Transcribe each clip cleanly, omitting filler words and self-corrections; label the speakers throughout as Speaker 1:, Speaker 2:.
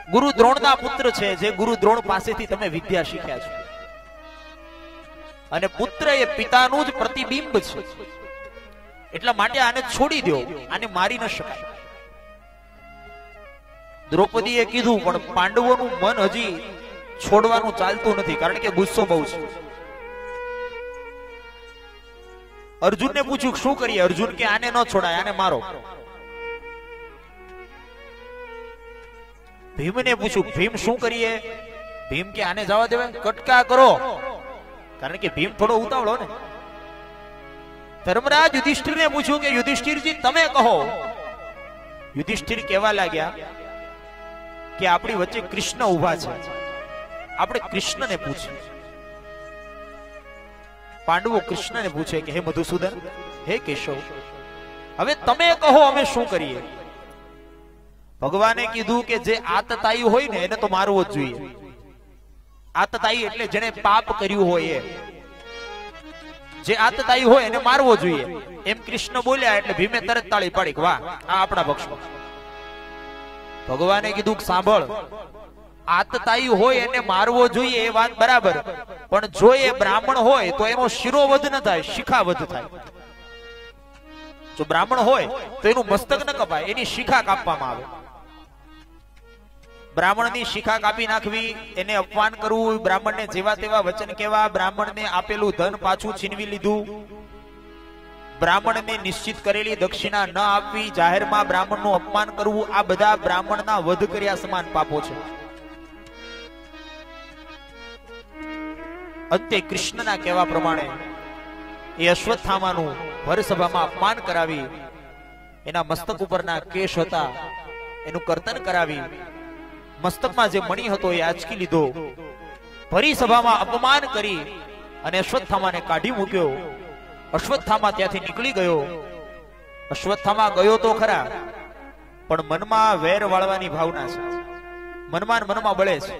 Speaker 1: ગુરુ દ્રોણના પુત્ર છે, જે ગુરુ દ્રોણ પાસેથી તમે વિદ્યા શીખ્યા છો. અને પુત્ર એ પિતાનું જ પ્રતિબિંબ છે. એટલા માટે આને છોડી દો, આને મારી ન શકાય. દ્રૌપદીએ કીધું, પણ પાંડવોનું મન હજી છોડવાનું ચાલતું નથી, કારણ કે ગુસ્સો બહુ છે. અર્જુનને પૂછ્યું શું કરીએ? અર્જુન કે આને ન છોડાય, આને મારો. ભીમને પૂછ્યું, ભીમ શું કરીએ? ભીમ કે આને જવા દેવાય, કટકા કરો. કારણ કે ભીમ થોડો ઉતાવળો ને. ધર્મરાજ યુધિષ્ઠિરને પૂછ્યું કે યુધિષ્ઠિરજી તમે કહો. યુધિષ્ઠિર કહેવા લાગ્યા કે આપણી વચ્ચે કૃષ્ણ ઉભા છે, આપણે કૃષ્ણને પૂછીએ. પાંડવો કૃષ્ણને પૂછે કે હે મધુસૂદન, હે કેશવ, હવે તમે કહો અમે શું કરીએ? ભગવાને કીધું કે જે આતતાયી હોય ને એને તો મારવો જ જોઈએ. આતતાયી એટલે જેને પાપ કર્યું હોય, જે આતતાયી હોય એને મારવો જોઈએ. એમ કૃષ્ણ બોલ્યા એટલે ભીમે તરત તાળી પાડી, વાહ, આ આપણા પક્ષમાં. ભગવાને કીધું સાંભળ, આતતાયી હોય એને મારવો જોઈએ એ વાત બરાબર, પણ જો એ બ્રાહ્મણ હોય તો એનો શિરોવધ ન થાય, શિખાવધ થાય. જો બ્રાહ્મણ હોય તો એનું મસ્તક ન કપાય, એની શિખા કાપવામાં આવે. બ્રાહ્મણની શિખા કાપી નાખવી, એને અપમાન કરવું, બ્રાહ્મણને જેવા તેવા વચન કહેવા, બ્રાહ્મણને આપેલું ધન પાછું છીનવી લીધું, બ્રાહ્મણને નિશ્ચિત કરેલી દક્ષિણા ન આપવી, જાહેરમાં બ્રાહ્મણનું અપમાન કરવું, આ બધા બ્રાહ્મણના વધ કર્યા સમાન પાપો છે. અંતે કૃષ્ણના કહેવા પ્રમાણે એ અશ્વત્થામાનું ભરસભામાં અપમાન કરાવી, એના મસ્તક ઉપરના કેશ હતા એનું કર્તન કરાવી, મસ્તકમાં જે મણી હતો એ આંચકી લીધો, ભરી સભામાં અપમાન કરી અને અશ્વત્થામાને કાઢી મૂક્યો. અશ્વત્થામા ત્યાંથી નીકળી ગયો. અશ્વત્થામા ગયો તો ખરા, પણ મનમાં વેર વાળવાની ભાવના છે. મનમાં બળે છે,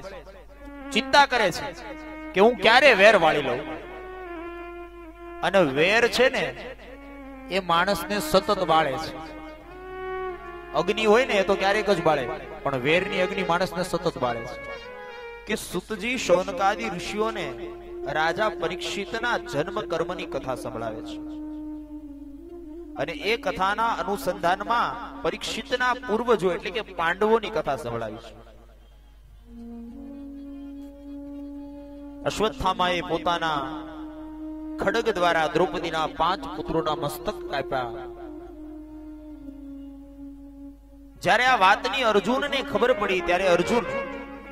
Speaker 1: ચિંતા કરે છે કે હું ક્યારે વેર વાળી લઉં. અને વેર છે ને એ માણસને સતત બાળે છે. અગ્નિ હોય ને એ તો ક્યારેક જ બાળે, પણ વેરની અગ્નિ માણસને સતત બાળે છે. કે સુતજી શૌનકાદી ઋષિઓને રાજા પરીક્ષિતના જન્મ કર્મની કથા સંભળાવે છે, અને એ કથાના અનુસંધાનમાં પરીક્ષિતના પૂર્વજો એટલે કે પાંડવોની કથા સંભળાવી છે. અશ્વત્થામાએ પોતાના ખડગ દ્વારા દ્રૌપદીના 5 પુત્રોના મસ્તક કાપ્યા. જ્યારે આ વાતની અર્જુનને ખબર પડી ત્યારે અર્જુન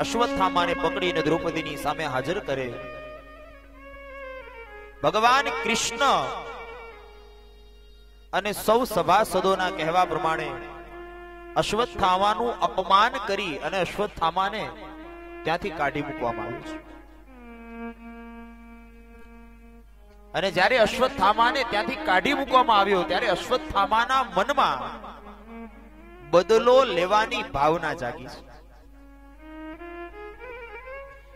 Speaker 1: અશ્વત્થામાને પકડીને દ્રૌપદીની સામે હાજર કરે. ભગવાન કૃષ્ણ અને સૌ સભાસદોના કહેવા પ્રમાણે અશ્વત્થામાનું અપમાન કરી અને અશ્વત્થામાને ત્યાંથી કાઢી મૂકવામાં આવ્યું છે. અને જ્યારે અશ્વત્થામાને ત્યાંથી કાઢી મૂકવામાં આવ્યો ત્યારે અશ્વત્થામાના મનમાં બદલો લેવાની ભાવના જાગી છે.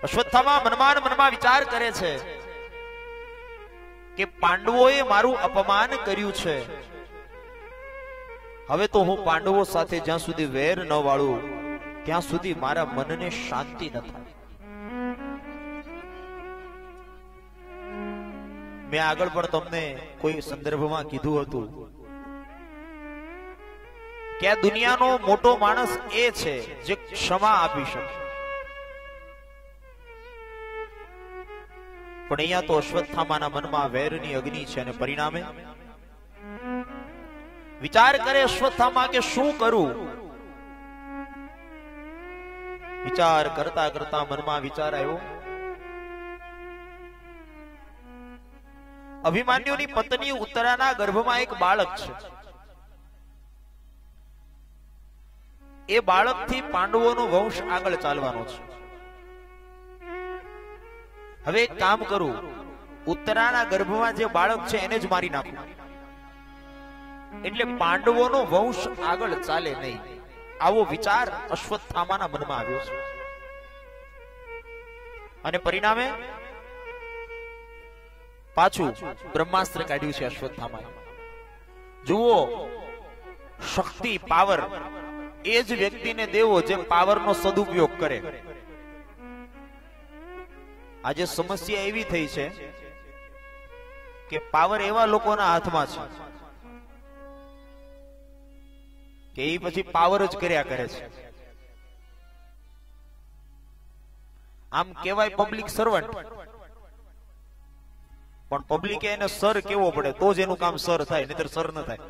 Speaker 1: અશ્વત્થામા મનમાં વિચાર કરે છે કે પાંડવોએ મારું અપમાન કર્યું છે, હવે તો હું પાંડવો સાથે જ્યાં સુધી વેર ન વાળું ત્યાં સુધી મારા મનને શાંતિ ન થાય. મેં આગળ પણ તમને કોઈ સંદર્ભમાં કીધું હતું કે આ દુનિયાનો મોટો માણસ એ છે જે ક્ષમા આપી શકે, પણ અહીંયા તો અશ્વત્થામાના મનમાં વેરની અગ્નિ છે અને પરિણામે વિચાર કરે અશ્વત્થામા કે શું કરું. વિચાર કરતા કરતા મનમાં વિચાર આવ્યો, અભિમન્યુની પત્ની ઉત્તરાના ગર્ભમાં એક બાળક છે. એ બાળકથી પાંડવોનો વંશ આગળ ચાલવાનો છે. હવે એક કામ કરું, ઉત્તરાના ગર્ભમાં જે બાળક છે એને જ મારી નાખું, એટલે પાંડવોનો વંશ આગળ ચાલે નહીં. આવો વિચાર અશ્વત્થામાના મનમાં આવ્યો છે. અને પરિણામે પાછું બ્રહ્માસ્ત્ર કાઢ્યું છે અશ્વત્થામાએ. જુઓ, શક્તિ, પાવર એ જ વ્યક્તિને દેવો જે પાવરનો સદુપયોગ કરે. આજે સમસ્યા એવી થઈ છે કે પાવર એવા લોકોના હાથમાં છે કે એ પછી પાવર જ કર્યા કરે છે. આમ કહેવાય પબ્લિક સર્વન્ટ, પણ પબ્લિકે એને સર કેવો પડે તો જ એનું કામ સર થાય, નહીતર સર ન થાય.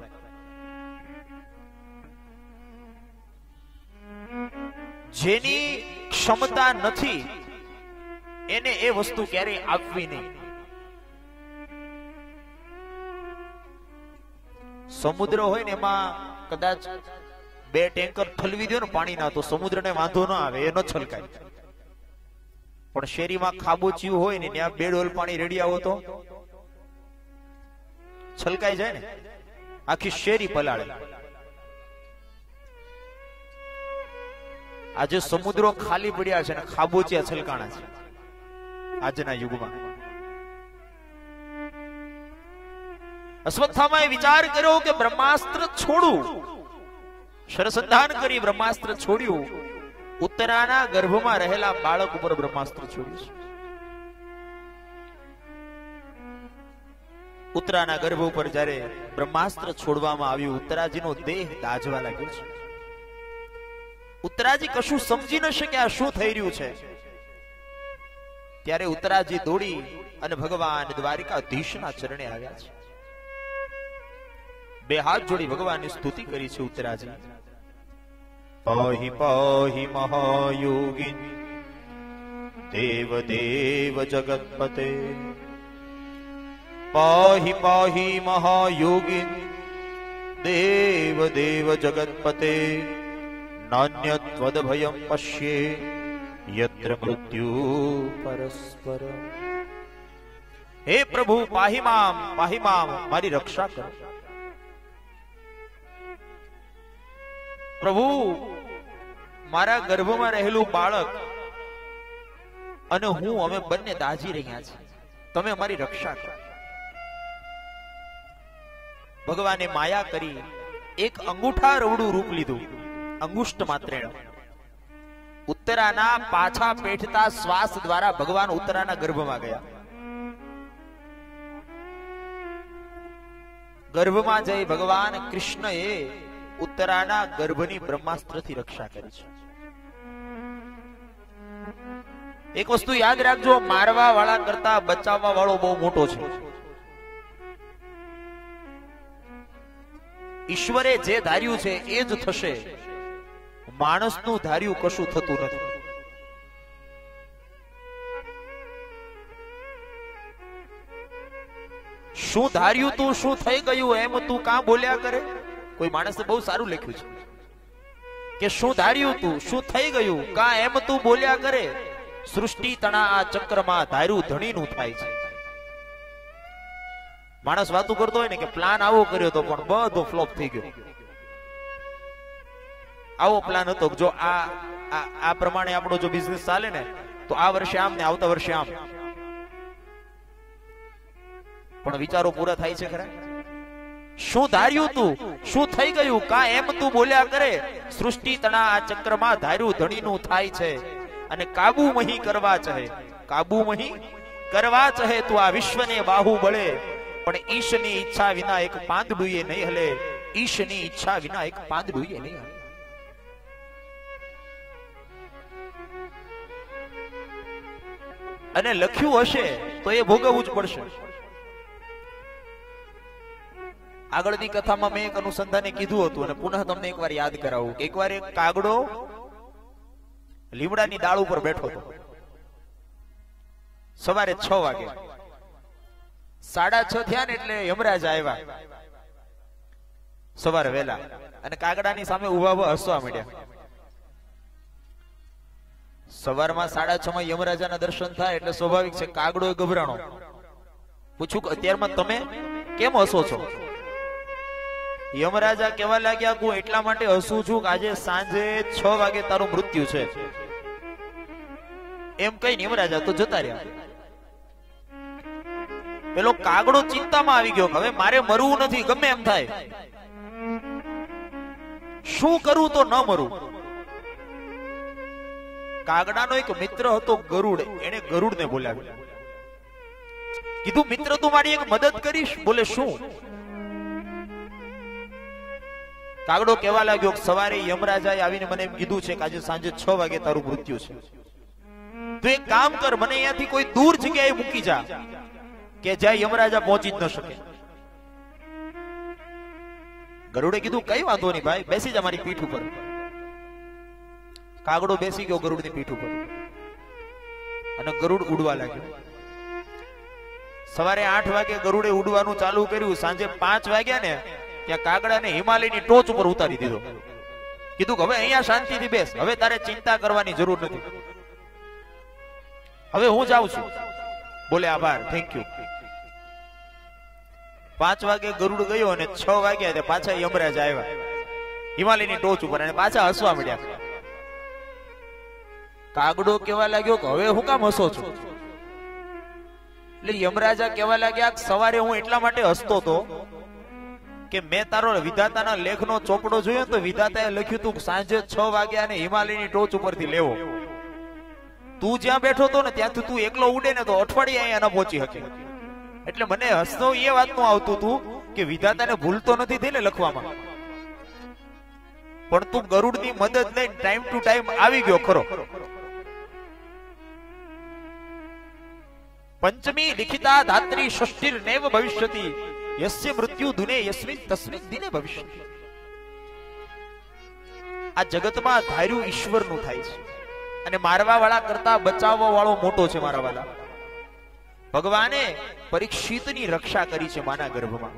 Speaker 1: જેની ક્ષમતા નથી એને એ વસ્તુ ક્યારેય આપવી નહીં. સમુદ્ર હોય ને એમાં કદાચ 2 ટેન્કર ઠલવી દો ને પાણીના તો સમુદ્રને વાંધો ન આવે, એ ન છલકાય. પણ શેરીમાં ખાબોચિયું હોય ને ત્યાં 2 ડોલ પાણી રેડી આવો તો છલકાઈ જાય ને, આખી શેરી પલાળે. આજે સમુદ્રો ખાલી પડ્યા છે ને ખાબોચિયા છલકાણા છે આજના યુગમાં. અશ્વત્થામાએ વિચાર કર્યો કે બ્રહ્માસ્ત્ર છોડું. શરસંધાન કરી બ્રહ્માસ્ત્ર છોડ્યું. ઉત્તરાના ગર્ભમાં રહેલા બાળક ઉપર બ્રહ્માસ્ત્ર છોડ્યું છે. ઉત્તરાના ગર્ભ ઉપર જ્યારે બ્રહ્માસ્ત્ર છોડવામાં આવ્યું, ઉત્તરાજીનો દેહ દાઝવા લાગ્યો છે. ઉત્તરાજી કશું સમજી ન શક્યા શું થઈ રહ્યું છે. ત્યારે ઉત્તરાજી દોડી અને ભગવાન દ્વારિકાધીશના ચરણે આવ્યા છે. 2 હાથ જોડી ભગવાનની સ્તુતિ કરી છે ઉત્તરાજી. પાહિ પાહિ મહાયોગિન દેવ દેવ જગતપતે. પાહિ પાહિ મહાયોગિન દેવ દેવ જગતપતે. નાન્યત્વદ ભયમ પશ્યે યત્ર મૃત્યુ પરસ્પર. હે પ્રભુ પાહિ મામ, મારી રક્ષા કરો. પ્રભુ મારા ગર્ભમાં રહેલું બાળક અને હું અમે બંને દાઝી રહ્યા છીએ, તમે અમારી રક્ષા કરો. ભગવાને માયા કરી એક અંગૂઠા રવડું રૂપ લીધું, અંગુષ્ટ માત્રેણ. ઉત્તરાના પાછા પેઠતા શ્વાસ દ્વારા ભગવાન ઉત્તરાના ગર્ભમાં ગયા. ગર્ભમાં જઈ ભગવાન કૃષ્ણએ ઉત્તરાના ગર્ભની બ્રહ્માસ્ત્રથી રક્ષા કરી છે. એક વસ્તુ યાદ રાખજો, મારવા વાળા કરતા બચાવવા વાળો બહુ મોટો છે. ઈશ્વરે જે ધાર્યું છે એ જ થશે. માણસનું ધાર્યું કશું થતું નથી. શું ધાર્યું તું શું થઈ ગયું એમ તું કાં બોલ્યા કરે. કોઈ માણસે બહુ સારું લખ્યું છે કે શું ધાર્યું તું શું થઈ ગયું કાં એમ તું બોલ્યા કરે. સૃષ્ટિ તણા આ ચક્રમાં ધાર્યું ધણીનું થાય છે. માણસ વાતું કરતો હોય ને કે પ્લાન આવો કર્યો તો પણ બધો ફ્લોપ થઈ ગયો. આવો પ્લાન હતો જો આ પ્રમાણે આપણો જો બિઝનેસ ચાલે ને તો આ વર્ષે આમ ને આવતા વર્ષે આમ, પણ વિચારો પૂરા થાય છે ખરા. શું ધાર્યું તું શું થઈ ગયું કાં એમ તું બોલ્યા કરે. સૃષ્ટિ તણા આ ચક્રમાં ધાર્યું ધણીનું થાય છે. અને કાબુ મહી કરવા ચાહે, કાબુ મહી કરવા ચાહે તું આ વિશ્વને બાહુ બળે. પણ ઈશની ઈચ્છા વિના એક પાંદડું એ નહીં હલે. ઈશની ઈચ્છા વિના એક પાંદડું એ નહીં હલે. અને લખ્યું હશે તો એ ભોગવવું જ પડશે. આગળની કથામાં મેં એક અનુસંધાને કીધું હતું અને પુનઃ તમને એકવાર યાદ કરાવું. એકવાર એક કાગડો લીમડાની ડાળ ઉપર બેઠો હતો. સવારે 6 વાગે 6:30 થયા ને એટલે યમરાજ આવ્યા સવારે વહેલા અને કાગડાની સામે ઉભા હસવા માંડ્યા. સવારમાં 6:30 યમરાજાના દર્શન થાય એટલે સ્વાભાવિક છે કાગડો ગભરાણો. પૂછું કે અત્યારમાં તમે કેમ હસો છો? યમરાજા કહેવા લાગ્યા હું એટલા માટે હસું છું કે આજે સાંજે 6 વાગે તારું મૃત્યુ છે. એમ કઈ યમરાજા તો જતા રહ્યા. પેલો કાગડો ચિંતામાં આવી ગયો, હવે મારે મરવું નથી ગમે એમ થાય. શું કરું તો ન મરું. કાગડાનો એક મિત્ર હતો ગરુડ, એને ગરુડને બોલાવ્યો. કીધું મિત્ર તું મારી એક મદદ કરીશ? બોલે શું? કાગડો કહેવા લાગ્યો સવારે યમરાજાએ આવીને મને એમ કીધું છે કે આજે સાંજે 6 વાગે તારું મૃત્યુ છે. તું એક કામ કર, મને અહીંયાથી કોઈ દૂર જગ્યાએ મૂકી જા કે જ્યાં યમરાજા પહોંચી જ ન શકે. ગરુડે કીધું કઈ વાંધો નહીં ભાઈ, બેસી જા મારી પીઠ ઉપર. કાગડો બેસી ગયો ગરુડની પીઠ ઉપર અને ગરુડ ઉડવા લાગ્યો. સવારે 8 વાગે ગરુડે ઉડવાનું ચાલુ કર્યું. સાંજે 5 વાગ્યા ને ત્યાં કાગડાને હિમાલયની ટોચ ઉપર ઉતારી દીધો. કીધું કે હવે અહીંયા શાંતિથી બેસ, હવે તારે ચિંતા કરવાની જરૂર નથી, હવે હું જાઉં છું. બોલે આભાર, થેન્ક યુ. 5 વાગે ગરુડ ગયો અને 6 વાગ્યા પાછા યમરાજ આવ્યા હિમાલયની ટોચ ઉપર અને પાછા હસવા મળ્યા. કાગડો કેવા લાગ્યો કે હવે હું કામ હસો છો? એટલે યમરાજા કેવા લાગ્યા સવારે હું એટલા માટે હસતો હતો કે મેં તારો વિધાતાના લેખનો ચોપડો જોયો તો વિધાતાએ લખ્યું હતું સાંજે 6 વાગ્યા અને હિમાલયની ટોચ ઉપરથી લેવો. તું જ્યાં બેઠો હતો ને ત્યાંથી તું એકલો ઉડે ને તો અઠવાડિયે અહીંયા ન પહોંચી શકે. એટલે મને હસતો એ વાતનું આવતું હતું કે વિધાતાને ભૂલતો નથી થઈ ને લખવામાં, પણ તું ગરુડની મદદ લઈને ટાઈમ ટુ ટાઈમ આવી ગયો ખરો. પંચમી લિખિતા ધાત્રી ષષ્ઠિર નૈવ ભવિષ્યતિ યસ્ય મૃત્યુ દુને યસ્મિન તસ્મિન દિને ભવિષ્યતિ. આ જગતમાં ધાર્યું ઈશ્વરનું થાય છે અને મારવા વાળા કરતા બચાવવા વાળો મોટો છે મારા વાળા. ભગવાને પરીક્ષિતની રક્ષા કરી છે માના ગર્ભમાં.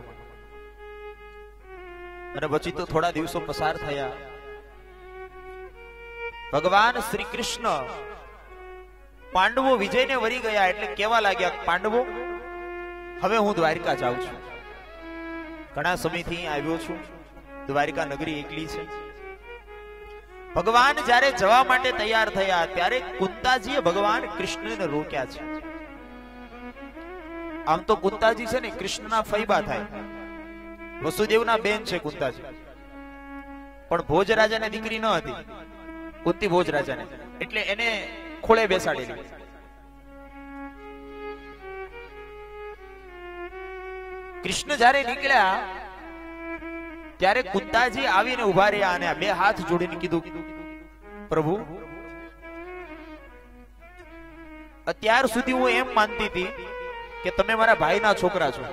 Speaker 1: અને પછી તો થોડા દિવસો પસાર થયા. ભગવાન શ્રી કૃષ્ણ પાંડવો વિજયને વરી ગયા એટલે કેવા લાગ્યા પાંડવો હવે હું દ્વારિકા જાઉં છું. ઘણા સમયથી આવ્યો છું, દ્વારિકા નગરી એકલી છે. ભગવાન જ્યારે જવા માટે તૈયાર થયા ત્યારે કુંતાજીએ ભગવાન કૃષ્ણને રોક્યા છે. આમ તો કુંતાજી છે ને કૃષ્ણના ફૈબા થાય, વસુદેવના બેન છે કુંતાજી, પણ ભોજરાજાની દીકરી ન હતી કુંતી ભોજરાજાને, એટલે એને ખોળે બેસાડેલી. કૃષ્ણ જ્યારે નીકળ્યા ત્યારે કુંતાજી આવીને ઉભા રહ્યા અને બે હાથ જોડીને કીધું પ્રભુ અત્યાર સુધી હું એમ માનતી હતી કે તમે મારા ભાઈના છોકરા છો,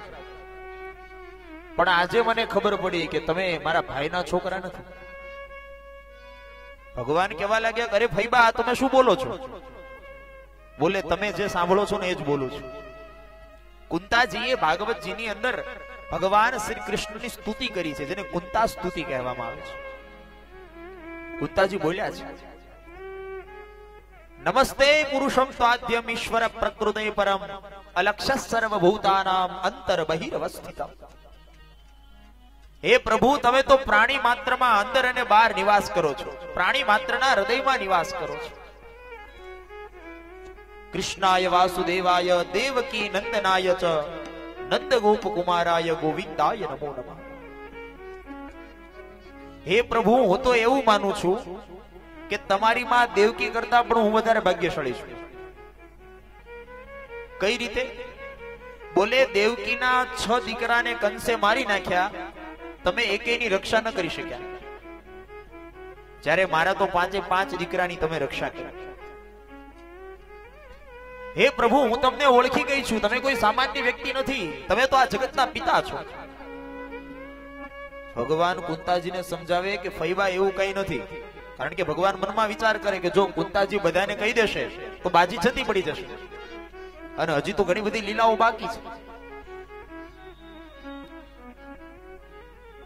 Speaker 1: પણ આજે મને ખબર પડી કે તમે મારા ભાઈના છોકરા નથી. ભગવાન કહેવા લાગ્યા અરે ફૈબા તમે શું બોલો છો? બોલે તમે જે સાંભળો છો ને એ જ બોલું છું. કુંતાજીએ ભાગવતજીની અંદર ભગવાન શ્રી કૃષ્ણની સ્તુતિ કરી છે જેને કુંતા સ્તુતિ કહેવામાં આવે છે. કુંતાજી બોલ્યા છે નમસ્તે પુરુષમ ત્વાદ્યમ ઈશ્વર પ્રકૃતે પરમ અલક્ષ્ય સર્વભૂતાનામ અંતર બહિરવસ્થિતમ. હે પ્રભુ તમે તો પ્રાણી માત્રમાં અંદર અને બહાર નિવાસ કરો છો, પ્રાણી માત્રના હૃદયમાં નિવાસ કરો છો. કૃષ્ણાય વાસુદેવાય દેવકી નંદનાય ચ નંદ ગોપ કુમારાય ગોવિંદાય નમો નમઃ. હે પ્રભુ હું તો એવું માનું છું કે તમારી માં દેવકી કરતા પણ હું વધારે ભાગ્યશાળી છું. કઈ રીતે? બોલે દેવકીના 6 દીકરાને કંસે મારી નાખ્યા, તમે એકેયની રક્ષા ન કરી શક્યા, જ્યારે મારા તો 5 દીકરાની તમે રક્ષા કરી. હે પ્રભુ હું તમને ઓળખી ગઈ છું, તમે કોઈ સામાન્ય વ્યક્તિ નથી, તમે તો આ જગતના પિતા છો. ભગવાન કુંતાજીને સમજાવે કે ફૈબા એવું કઈ નથી, કારણ કે ભગવાન મનમાં વિચાર કરે કે જો કુંતાજી બધાને કહી દેશે તો બાજી જતી પડી જશે અને હજી તો ઘણી બધી લીલાઓ બાકી છે.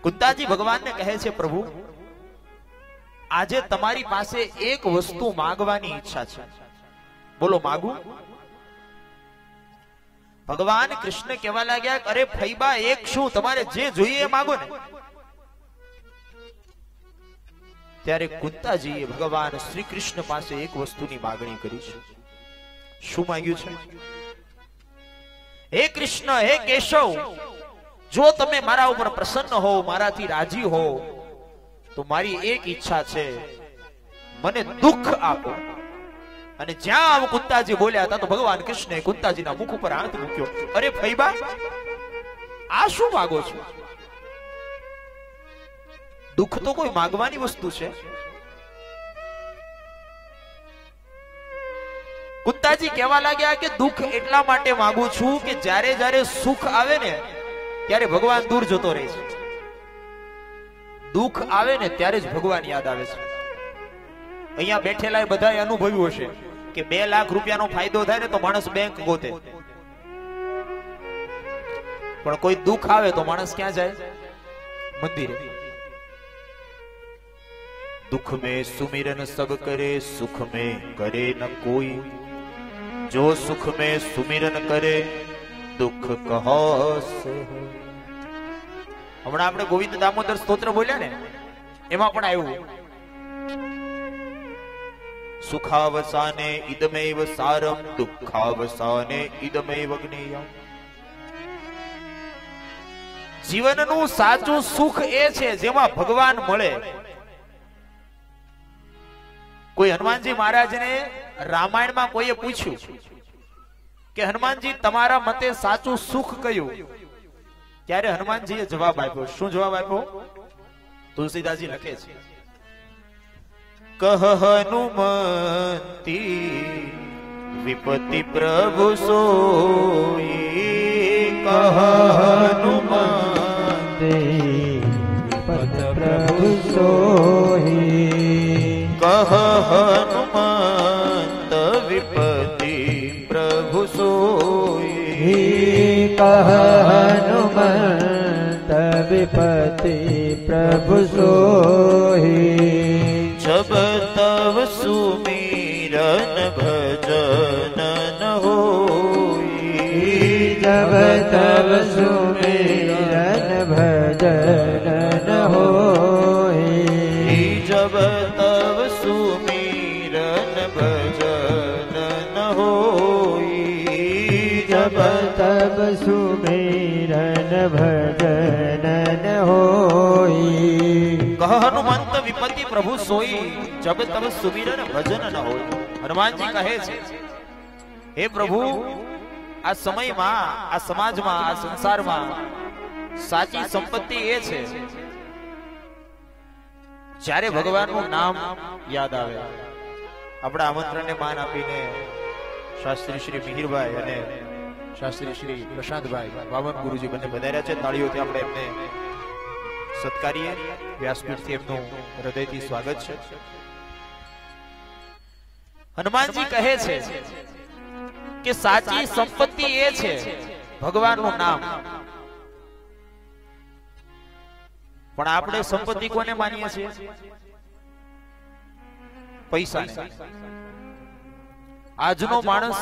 Speaker 1: કુંતાજી ભગવાનને કહે છે પ્રભુ આજે તમારી પાસે એક વસ્તુ માંગવાની ઈચ્છા છે, બોલો માગું? ભગવાન કૃષ્ણ કહેવા લાગ્યા અરે ફૈબા એક શું, તમારે જે જોઈએ એ માંગો ને. ત્યારે કુંતાજીએ ભગવાન શ્રી કૃષ્ણ પાસે એક વસ્તુની માંગણી કરી છે. શું માંગ્યું છે? હે કૃષ્ણ, હે કેશવ, જો તમે મારા ઉપર પ્રસન્ન હો, મારાથી રાજી હો, તો મારી એક ઈચ્છા છે, મને દુઃખ આપો. અને જ્યાં કુંતાજી બોલ્યા હતા તો ભગવાન કૃષ્ણે કુંતાજીના મુખ ઉપર હાથ મૂક્યો. અરે ફૈબા, આ શું માગો છો? દુઃખ તો કોઈ માગવાની વસ્તુ છે? કુંતાજી કહેવા લાગ્યા કે દુઃખ એટલા માટે માંગુ છું કે જ્યારે જ્યારે સુખ આવે ને ત્યારે ભગવાન દૂર જતો રહે છે. દુઃખ આવે ને ત્યારે જ ભગવાન યાદ આવે છે. અહીંયા બેઠેલા બધાએ અનુભવ્યું હશે કે 2 લાખ રૂપિયાનો ફાયદો થાય ને તો માણસ બેંક ગોતે, પણ કોઈ દુઃખ આવે તો માણસ ક્યાં જાય? મંદિરે. दुख में सुमिरन सब करे, सुख में करे न कोई. जो सुख में सुमिरन करे, दुख कहो से. હમણાં આપણે ગોવિંદ દામોદર સ્તોત્ર બોલ્યા ને, એમાં પણ આવ્યું સુખાવસાને ઇદમેવ સારમ, દુઃખાવસાને ઇદમેવ જ્ઞેયમ. જીવનનું સાચું સુખ એ છે જેમાં ભગવાન મળે. કોઈ હનુમાનજી મહારાજને રામાયણમાં કોઈએ પૂછ્યું કે હનુમાનજી તમારા મતે સાચું સુખ કયું? ત્યારે હનુમાનજીએ જવાબ આપ્યો. શું જવાબ આપ્યો? તુલસીદાસજી લખે છે, કહ હનુમંતી વિપતિ પ્રભુ સોઈ. કહ હનુમંતી વિપતિ પ્રભુ સોઈ. કહ હનુમંત વિપતિ પ્રભુ સોઈ.
Speaker 2: કહ હનુમંત વિપતિ પ્રભુ સોઈ.
Speaker 1: જબ તવ સુમિરન ભજન ન હોઈ.
Speaker 2: જબ તવ સુમિરન ભજન ન હોઈ.
Speaker 1: જબ તવ સુમિરન ભજન ન હોઈ.
Speaker 2: જબ તબ સુમિરન ભજન ન હોઈ.
Speaker 1: કહ હનુમંત વિપતિ પ્રભુ સોઈ. જબ તબ સુમિરન ભજન ન હોય. હનુમાનજી કહે છે, હે પ્રભુ, આ સમયમાં, આ સમાજમાં, આ સંસારમાં સાચી સંપત્તિ એ છે જ્યારે ભગવાનનું નામ યાદ આવે. આપણા આમંત્રણને માન આપીને શાસ્ત્રી શ્રી મિહિરભાઈ અને શાસ્ત્રી શ્રી પ્રશાંતભાઈ વામન ગુરુજી બંને પધાર્યા છે. તાળીઓથી આપણે એમને સત્કારીએ. વ્યાસપીઠથી એમનું હૃદયથી સ્વાગત છે. હનુમાનજી કહે છે કે સાચી સંપત્તિ એ છે ભગવાનનું નામ. પણ આપણે સંપત્તિ કોને માનીએ છીએ? પૈસા. આજનો માણસ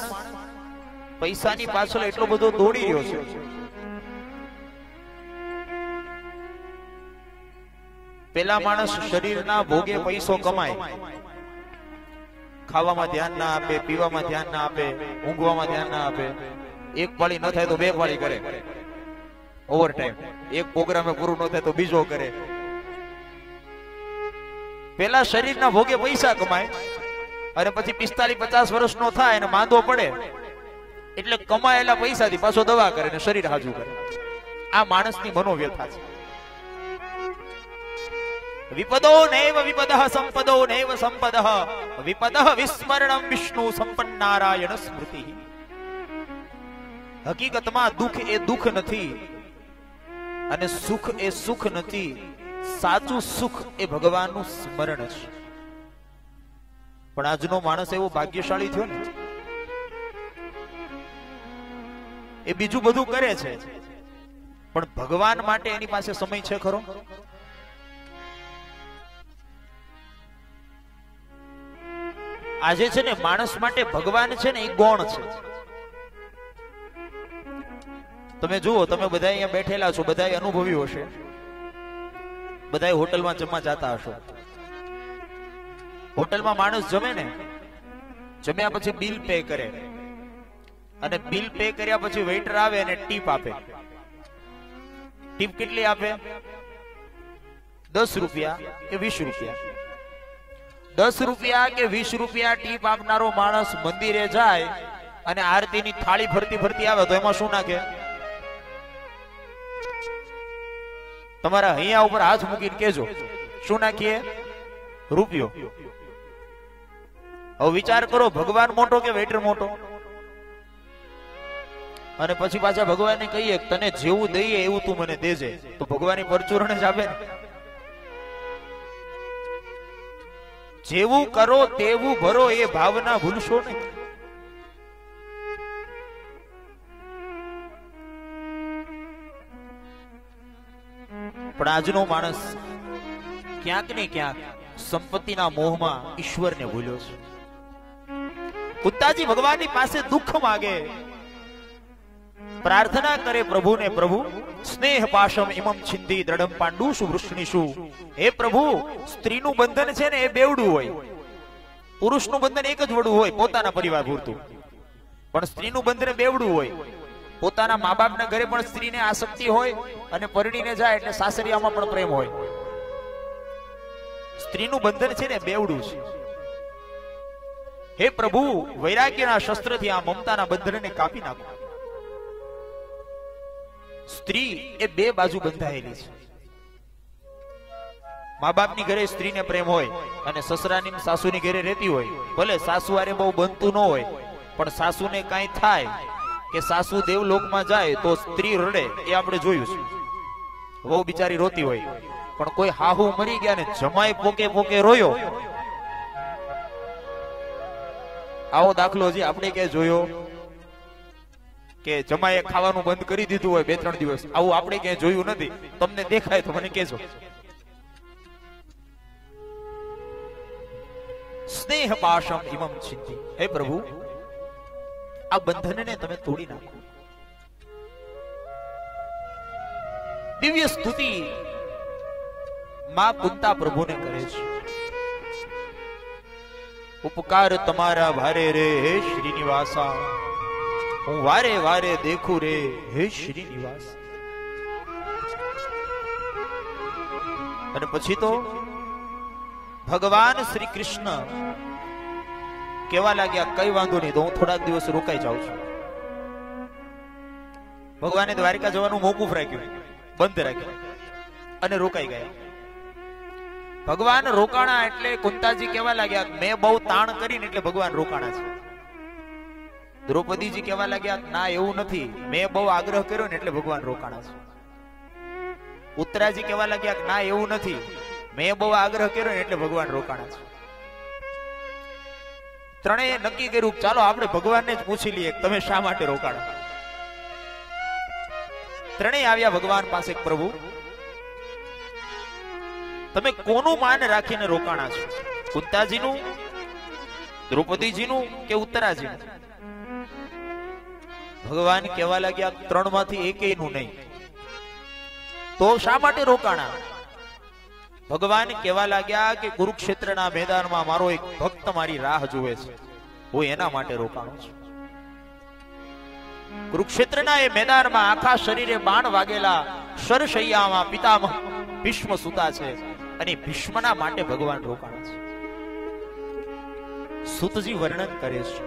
Speaker 1: પૈસાની પાછળ એટલો બધો દોડી રહ્યો છે. પેલા માણસ શરીરના ભોગે પૈસો કમાય, ખાવામાં ધ્યાન ના આપે, પીવામાં ધ્યાન ના આપે, ઊંઘવામાં ધ્યાન ના આપે. એક પાળી ન થાય તો 2 પાળી કરે, ઓવર ટાઈમ. એક પ્રોગ્રામે પૂરું ન થાય તો બીજો કરે. પેલા શરીરના ભોગે પૈસા કમાય અને પછી 45-50 વર્ષનો થાય અને માંદો પડે એટલે કમાયેલા પૈસાથી પાછો દવા કરે ને શરીર હાજુ કરે. આ માણસની મનોવ્યથા છે. વિપદો નૈવ વિપદઃ સંપદો નૈવ સંપદઃ વિપદઃ વિસ્મરણમ વિષ્ણુ સંપન્નારાયણ સ્મૃતિ. હકીકતમાં દુઃખ એ દુઃખ નથી અને સુખ એ સુખ નથી. સાચું સુખ એ ભગવાનનું સ્મરણ છે. પણ આજનો માણસ એવો ભાગ્યશાળી થયો ને, એ બીજું બધું કરે છે પણ ભગવાન માટે એની પાસે સમય છે ખરો? આજે છે ને માણસ માટે ભગવાન છે ને એ ગૌણ છે. તમે જુઓ, તમે બધા અહીંયા બેઠેલા છો, બધાએ અનુભવ્યું હશે. બધાએ હોટલમાં જમવા જતા હશો. હોટલમાં માણસ જમે ને, જમ્યા પછી બિલ પે કરે અને બિલ પે કર્યા પછી વેઇટર આવે અને ટીપ આપે. ટીપ કેટલી આપે? 10 રૂપિયા કે 20 રૂપિયા, 10 રૂપિયા કે 20 રૂપિયા ટીપ આપનારો માણસ મંદિરે જાય અને આરતીની થાળી ફરતી ફરતી આવે તો એમાં શું નાખે? તમારા અહીંયા ઉપર હાથ મૂકીને કેજો, શું નાખીએ? રૂપિયો. હવે વિચાર કરો, ભગવાન મોટો કે વેટર મોટો? અને પછી પાછા ભગવાનને કહીએ તને જેવું દઈએ એવું તું મને દેજે, તો ભગવાનની પરચુરણ જ આપે ને. જેવું કરો તેવું ભરો, એ ભાવના ભૂલશો નહીં. પણ આજનો માણસ ક્યાંક ને ક્યાંક સંપત્તિના મોહમાં ઈશ્વરને ભૂલ્યો છે. કુંતાજી ભગવાનની પાસે દુઃખ માગે, પ્રાર્થના કરે પ્રભુને, પ્રભુ સ્નેહ પાશમ ઇમમ છિંદી દ્રઢમ પાંડુષુ વૃષ્ણિષુ. હે પ્રભુ, સ્ત્રીનું બંધન છે ને એ બેવડું હોય, પુરુષનું બંધન એક જ વડું હોય, પોતાના પરિવાર પૂરતું. પણ સ્ત્રીનું બંધન બેવડું હોય, પોતાના મા બાપના ઘરે પણ સ્ત્રીને આસક્તિ હોય અને પરણીને જાય એટલે સાસરિયામાં પણ પ્રેમ હોય. સ્ત્રીનું બંધન છે ને બેવડું છે. હે પ્રભુ, વૈરાગ્યના શસ્ત્રથી આ મમતાના બંધનને કાપી નાખો. સ્ત્રી એ બે બાજુ બંધાયેલી છે. મા બાપની ઘરે સ્ત્રીને પ્રેમ હોય અને સસરાની સાસુની ઘરે રહેતી હોય. ભલે સાસુ આરે બહુ બનતું ન હોય, પણ સાસુને કાંઈ થાય કે સાસુ દેવલોકમાં જાય તો સ્ત્રી રડે, એ આપણે જોયું છે. વહુ બિચારી રોતી હોય, પણ કોઈ હાહુ મરી ગયા ને જમાઈ પોકે પોકે રોયો, આવો દાખલો હજી આપણે ક્યાં જોયો? કે જમાઈએ ખાવાનું બંધ કરી દીધું હોય 2-3 દિવસ, આવું આપણે ક્યાંય જોયું નથી. તમને દેખાય તો મને કહેજો. સ્નેહ પાશમ ઇમમ છિંદી. હે પ્રભુ, આ બંધનને તમે તોડી નાખો. દિવ્ય સ્તુતિ માં કુંતા પ્રભુને કરે છે. ઉપકાર તમારા ભારે રે હે શ્રીનિવાસા, હું વારે વારે દેખું રે હે શ્રીનિવાસ. અને પછી તો ભગવાન શ્રી કૃષ્ણ કેવા લાગ્યા, કઈ વાંધો નહીં, તો હું થોડા દિવસ રોકાઈ જાઉં છું. ભગવાને દ્વારિકા જવાનું મોકૂફ રાખ્યું, બંધ રાખ્યું અને રોકાઈ ગયા. ભગવાન રોકાણા એટલે કુંતાજી કેવા લાગ્યા, મેં બહુ તાણ કરીને એટલે ભગવાન રોકાણા છે. દ્રૌપદીજી કેવા લાગ્યા, ના એવું નથી, મેં બહુ આગ્રહ કર્યો ને એટલે ભગવાન રોકાણા છે. ઉત્તરાજી કેવા લાગ્યા, ના એવું નથી, મેં બહુ આગ્રહ કર્યો ને એટલે ભગવાન રોકાણા છે. ત્રણેય નક્કી કર્યું, ચાલો આપણે ભગવાનને જ પૂછી લઈએ તમે શા માટે રોકાણા. ત્રણેય આવ્યા ભગવાન પાસે, પ્રભુ તમે કોનું માન રાખીને રોકાણા છો? કુંતાજીનું, દ્રૌપદીજીનું કે ઉત્તરાજીનું? ભગવાન કહેવા લાગ્યા, ત્રણમાંથી એકેયનું નહીં. તો શા માટે રોકાણા? ભગવાન કહેવા લાગ્યા કે કુરુક્ષેત્રના મેદાનમાં મારો એક ભક્ત મારી રાહ જુએ છે, હું એના માટે રોકાણો છું. કુરુક્ષેત્રના એ મેદાનમાં આખા શરીરે બાણ વાગેલા શરશૈયામાં પિતામહ ભીષ્મ સૂતા છે અને ભીષ્મના માટે ભગવાન રોકાણા છે. સુતજી વર્ણન કરે છે,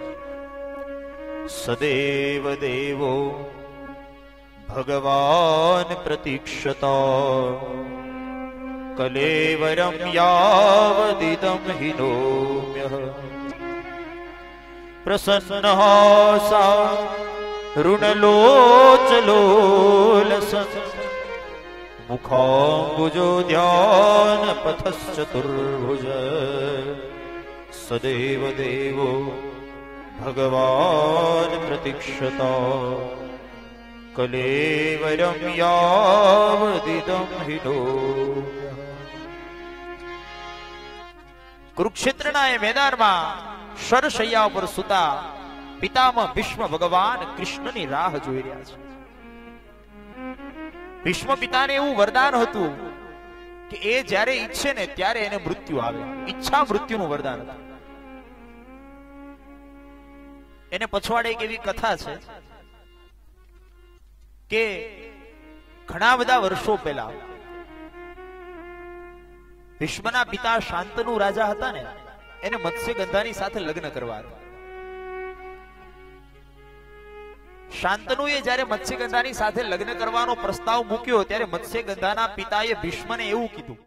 Speaker 1: સદેવ દેવો ભગવાન પ્રતીક્ષતા કલેવરમ યાવદિદમ હિનોમ્યઃ પ્રસન્નહાસા ઋણલોચલોલસન મુખાંબુજો ધ્યાન પથશ્ચતુર્ભુજ સદેવ દેવો ભગવાન પ્રતીક્ષતા કલેવરમ યાવદિદમ હિનોમ્યઃ. કુરુક્ષેત્રના એ મેદાનમાં શરશૈયા ઉપર સુતા પિતામહ ભીષ્મ ભગવાન કૃષ્ણની રાહ જોઈ રહ્યા છે. ભીષ્મ પિતાને એવું વરદાન હતું કે એ જ્યારે ઈચ્છે ને ત્યારે એને મૃત્યુ આવે, ઈચ્છા મૃત્યુનું વરદાન હતું. એને પછવાડે એક એવી કથા છે કે ઘણા બધા વર્ષો પહેલા ભીષ્મના પિતા શાંતનુ રાજા હતા ને, એને મત્સ્યગંધાની સાથે લગ્ન કરવા હતા. શાંતનુએ જ્યારે મત્સ્યગંધાની સાથે લગ્ન કરવાનો પ્રસ્તાવ મૂક્યો ત્યારે મત્સ્યગંધાના પિતાએ ભીષ્મને એવું કીધું